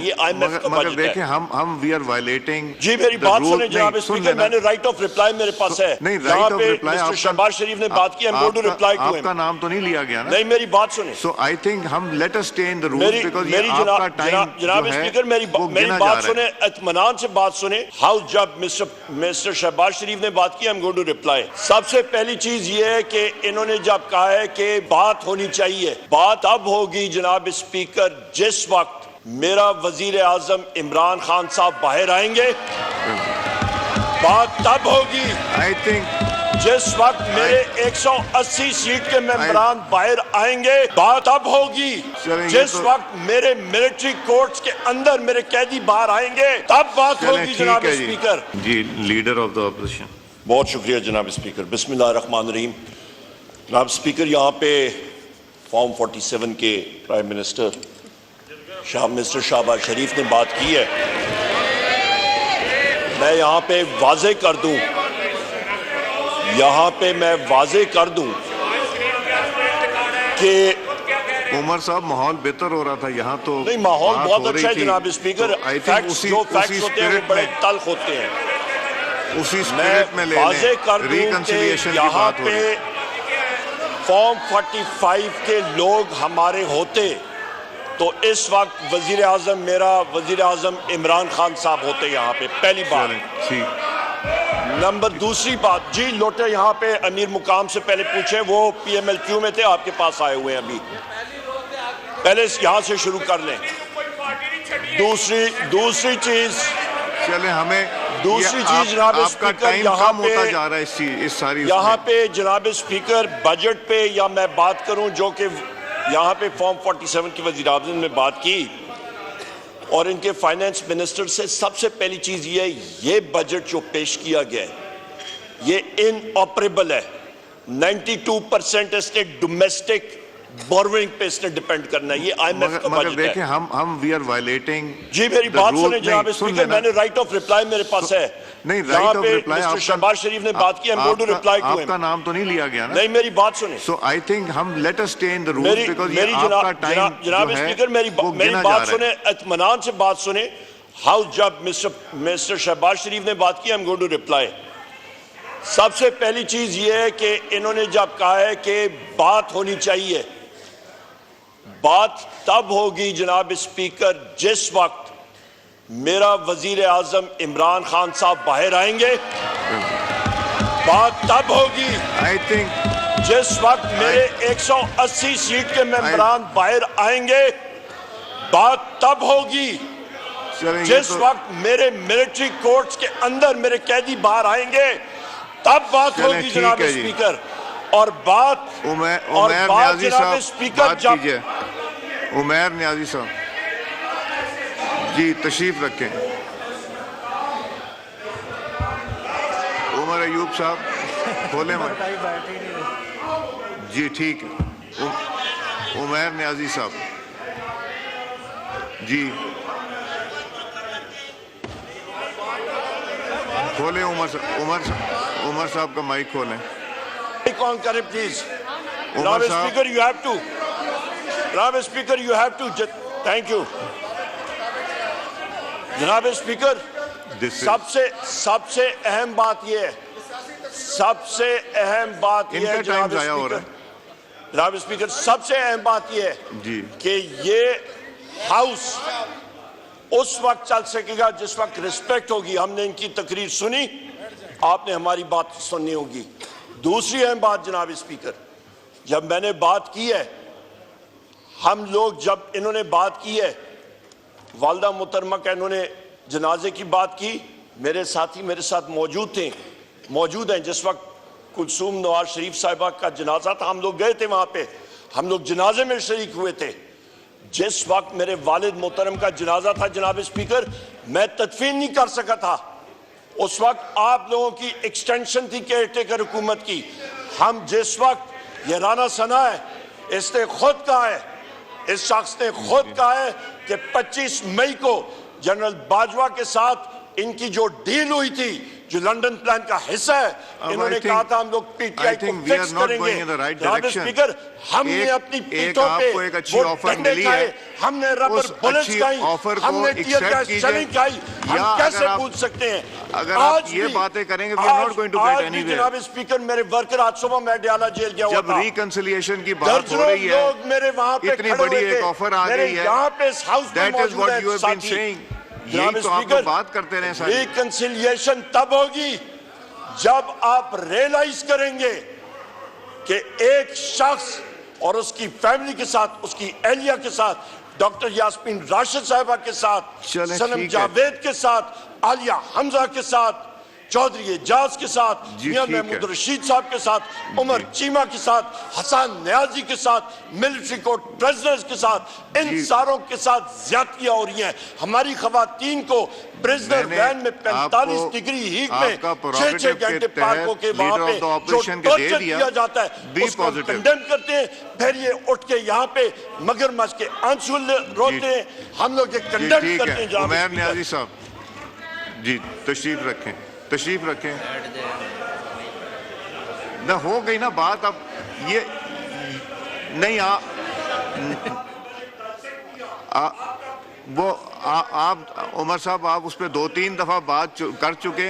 ये IMF का budget है। देखें हम वी आर वायलेटिंग। जी मेरी बात सुने जनाब स्पीकर, मैंने राइट ऑफ रिप्लाई मेरे पास है। नहीं, right of reply mister Shehbaz Sharif ने बात की, आपका नाम तो नहीं लिया गया ना? नहीं मेरी बात सुने। सो आई थिंक हम let us stay in the rule because ये आपका टाइम जनाब स्पीकर मेरी बात सुने, इत्मीनान से बात सुने। हाउस जब मिस्टर शहबाज शरीफ ने बात की, I am going to reply. सबसे पहली चीज ये है कि इन्होंने जब कहा है कि बात होनी चाहिए, बात अब होगी जनाब स्पीकर जिस वक्त मेरा वजीर आजम इमरान खान साहब बाहर आएंगे, बात तब होगी आई थिंक जिस वक्त मेरे 180 सीट के मेंबरान बाहर आएंगे, बात अब होगी जिस वक्त मेरे मिलिट्री कोर्ट्स के अंदर मेरे कैदी बाहर आएंगे, तब बात होगी जनाब स्पीकर। जी लीडर ऑफ द ऑपोजिशन। बहुत शुक्रिया जनाब स्पीकर। बिस्मिल्लाहिर्रहमानिर्रहीम। जनाब स्पीकर, यहाँ पे फॉर्म 47 के prime minister mister Shehbaz Sharif ने बात की है। मैं यहाँ पे वाजे कर दूं, यहाँ पे मैं वाजे कर दूं कि उमर साहब माहौल बेहतर हो रहा था यहाँ तो। नहीं, माहौल बहुत अच्छा है जनाब स्पीकर। फैक्ट्स जो फैक्ट्स होते हैं वो बड़े तल्ख होते हैं। उसी स्पिरिट में ले वाजे कर दूं कि यहाँ पे फॉर्म 45 के लोग हमारे होते तो इस वक्त वजीर आजम मेरा वजीर आजम इमरान खान साहब होते यहाँ पे। पहली बात। नंबर दूसरी बात, जी लोटे यहाँ पे अमीर मुकाम से पहले पूछे, वो PMLQ में थे, आपके पास आए हुए हैं अभी। पहले यहाँ से शुरू कर लें। दूसरी चीज चले हमें दूसरी चीज जनाब स्पीकर, यहाँ पे जनाब स्पीकर बजट पे या मैं बात करूं जो कि यहाँ पे फॉर्म 47 की वज़ीर आज़म ने बात की और इनके फाइनेंस मिनिस्टर से, सबसे पहली चीज ये बजट जो पेश किया गया है ये इनऑपरेबल है। 92% इसने डोमेस्टिक बोरोइंग पे इसने डिपेंड करना है। ये IMF का बजट है। देखें हम वी आर वायलेटिंग। जी मेरी बात सुने जनाब स्पीकर, मैंने राइट ऑफ रिप्लाई मेरे पास है। नहीं, right of reply mister Shehbaz Sharif ने बात की, I am going to reply to him. आपका नाम तो नहीं लिया गया ना? नहीं मेरी बात सुने। सो आई थिंक हम let us stay in the rule because ये आपका टाइम जनाब स्पीकर मेरी बात सुने, इत्मीनान से बात सुने। हाउस जब मिस्टर शहबाज शरीफ ने बात की, I am going to reply. सबसे पहली चीज ये है कि इन्होंने जब कहा है कि बात होनी चाहिए, बात तब होगी जनाब स्पीकर जिस वक्त मेरा वजीर आजम इमरान खान साहब बाहर आएंगे, बात तब होगी आई थिंक जिस वक्त मेरे 180 सीट के मेंबरान बाहर आएंगे, बात तब होगी जिस वक्त मेरे मिलिट्री कोर्ट्स के अंदर मेरे कैदी बाहर आएंगे, तब बात होगी जनाब स्पीकर। और बात जनाब स्पीकर जब उमैर न्याजी साहब जी तशरीफ रखें। उमर अयूब साहब खोले मत जी, ठीक है। उमैर न्याजी साहब जी खोलें। उमर साहब का माइक खोलें। ऑन करें प्लीज। जनाब स्पीकर यू हैव टू, जनाब speaker you have to, thank you जनाब स्पीकर। सबसे अहम बात यह है, सबसे अहम बात यह है जनाब स्पीकर, सबसे अहम बात यह है कि ये हाउस उस वक्त चल सकेगा जिस वक्त रिस्पेक्ट होगी। हमने इनकी तकरीर सुनी, आपने हमारी बात सुननी होगी। दूसरी अहम बात जनाब स्पीकर, जब मैंने बात की है, हम लोग जब इन्होंने बात की है, वालदा मुहतरमा का इन्होंने जनाजे की बात की, मेरे साथी मेरे साथ मौजूद हैं जिस वक्त कुलसूम नवाज शरीफ साहिबा का जनाजा था, हम लोग गए थे वहां पे, हम लोग जनाजे में शरीक हुए थे। जिस वक्त मेरे वालिद मोहतरम का जनाजा था जनाब स्पीकर, मैं तदफीन नहीं कर सका था। उस वक्त आप लोगों की एक्सटेंशन थी केयरटेकर हुकूमत की। हम जिस वक्त ये राना सना है, इसने खुद कहा है, इस शख्स ने खुद कहा है कि 25 मई को जनरल बाजवा के साथ इनकी जो डील हुई थी, जो लंदन प्लान का हिस्सा है, इन्होंने कहा था हम लोग पीटीआई को फिक्स करेंगे। स्पीकर, हमने अपनी पीठों पे वो डंडे खाए, हमने रबर बुलेट्स खाई, हमने टीयर गैस शैलिंग खाई, हम कैसे पूछ सकते हैं? अगर आप ये बातें करेंगे, we are not going to get anywhere। जनाब स्पीकर, मेरे वर्कर आज सुबह मैं डयाला जेल गया हुआ था। जब रिकंसिलिएशन की बात हो रही है, लोग मेरे वहां पे इतनी बड़ी एक ऑफर आ गई है, यहाँ पे इस हाउस में that is what you have been saying। यही तो आप लोग बात करते रहे सारी। रिकंसिलिएशन तब होगी जब आप रियलाइज करेंगे कि एक शख्स और उसकी फैमिली के साथ, उसकी एहलिया के साथ, डॉक्टर यास्मीन राशिद साहिबा के साथ, सनम जावेद के साथ, आलिया हमजा के साथ, चौधरी एजाज के साथ, मियां महमूद रशीद साहब के साथ, उमर चीमा के साथ, हसन न्याजी के साथ, मिलिट्री कोर्ट प्रिजनर्स के साथ, इन सारों के साथ ज्यादतियां हो रही हैं। हमारी खवातीन को प्रिजनर वैन में 45 डिग्री हीट में 6-6 घंटे पार्क होके वहां पे जो टॉर्चर किया जाता है, उसको कंडेम करते हैं। फिर ये उठ के यहाँ पे मगरमच्छ के आंसू रोते हैं। हम लोग ये कंडेम करते हैं। उमर न्याजी साहब जी, तशरीफ रखें ना, हो गई ना बात। अब ये नहीं आप उमर साहब, आप उस पर 2-3 दफा बात कर चुके।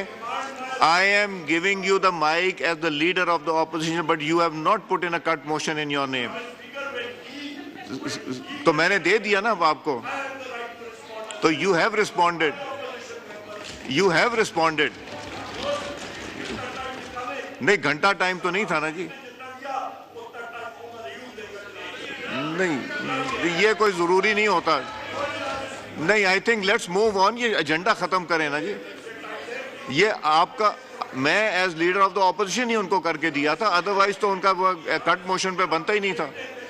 I am giving you the mic as the leader of the opposition, but you have not put in a cut motion in your name। तो मैंने दे दिया ना अब आपको, तो you have responded। नहीं, घंटा टाइम तो नहीं था ना जी। नहीं, ये कोई जरूरी नहीं होता। नहीं, I think let's move on. ये एजेंडा खत्म करें ना जी। ये आपका, मैं as leader of the opposition ही उनको करके दिया था, अदरवाइज तो उनका कट मोशन पे बनता ही नहीं था।